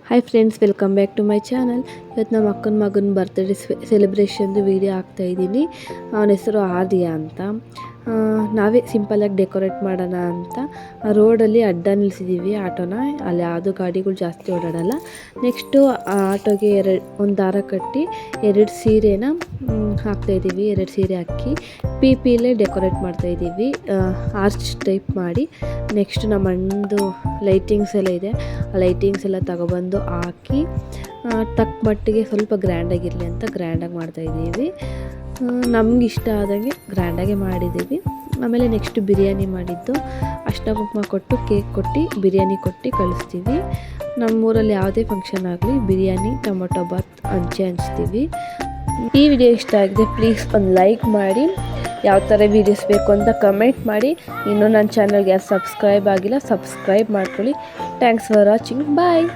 Hi friends, welcome back to my channel. ಇವತ್ತು ನಮ್ಮ ಅಕ್ಕನ ಮಗನ ಬರ್ತ್ಡೇ ಸೆಲೆಬ್ರೇಷನ್ದು ವೀಡಿಯೋ ಹಾಕ್ತಾಯಿದ್ದೀನಿ. ಅವನ ಹೆಸರು ಆರ್ಯ ಅಂತ. ನಾವೇ ಸಿಂಪಲಾಗಿ ಡೆಕೋರೇಟ್ ಮಾಡೋಣ ಅಂತ ರೋಡಲ್ಲಿ ಅಡ್ಡ ನಿಲ್ಲಿಸಿದ್ದೀವಿ ಆಟೋನ. ಅಲ್ಲಿ ಯಾವುದೂ ಗಾಡಿಗಳು ಜಾಸ್ತಿ ಓಡಾಡಲ್ಲ. ನೆಕ್ಸ್ಟು ಆಟೋಗೆ ಒಂದು ದಾರ ಕಟ್ಟಿ 2 ಸೀರೆನ ಹಾಕ್ತಾಯಿದ್ದೀವಿ. 2 ಸೀರೆ ಹಾಕಿ ಪಿಲೇ ಡೆಕೋರೇಟ್ ಮಾಡ್ತಾಯಿದ್ದೀವಿ, ಆರ್ಚ್ ಟೈಪ್ ಮಾಡಿ. ನೆಕ್ಸ್ಟ್ ನಮ್ಮ ಅಣ್ಣದು ಲೈಟಿಂಗ್ಸ್ ಎಲ್ಲ ಇದೆ, ಆ ಲೈಟಿಂಗ್ಸ್ ಎಲ್ಲ ತಗೊಬಂದು ಹಾಕಿ ತಕ್ಕ ಮಟ್ಟಿಗೆ ಸ್ವಲ್ಪ ಗ್ರ್ಯಾಂಡಾಗಿರಲಿ ಅಂತ ಗ್ರ್ಯಾಂಡಾಗಿ ಮಾಡ್ತಾಯಿದ್ದೀವಿ. ನಮ್ಗೆ ಇಷ್ಟ ಆದಂಗೆ ಗ್ರ್ಯಾಂಡಾಗೆ ಮಾಡಿದ್ದೀವಿ. ಆಮೇಲೆ ನೆಕ್ಸ್ಟ್ ಬಿರಿಯಾನಿ ಮಾಡಿದ್ದು, ಅರ್ಶಿನ ಕುಂಕುಮ ಕೊಟ್ಟು ಕೇಕ್ ಕೊಟ್ಟು ಬಿರಿಯಾನಿ ಕೊಟ್ಟು ಕಳಿಸ್ತೀವಿ. ನಮ್ಮೂರಲ್ಲಿ ಯಾವುದೇ ಫಂಕ್ಷನ್ ಆಗಲಿ ಬಿರಿಯಾನಿ ಟೊಮೊಟೊ ಬಾತ್ ಹಂಚ್ತೀವಿ. ಈ ವಿಡಿಯೋ ಇಷ್ಟ ಆಗಿದೆ ಪ್ಲೀಸ್ ಒಂದು ಲೈಕ್ ಮಾಡಿ, ಯಾವ ಥರ ವೀಡಿಯೋಸ್ ಬೇಕು ಅಂತ ಕಮೆಂಟ್ ಮಾಡಿ. ಇನ್ನೂ ನನ್ನ ಚಾನಲ್ಗೆ ಯಾರು ಸಬ್ಸ್ಕ್ರೈಬ್ ಆಗಿಲ್ಲ ಸಬ್ಸ್ಕ್ರೈಬ್ ಮಾಡ್ಕೊಳ್ಳಿ. Thanks for watching. ಬಾಯ್.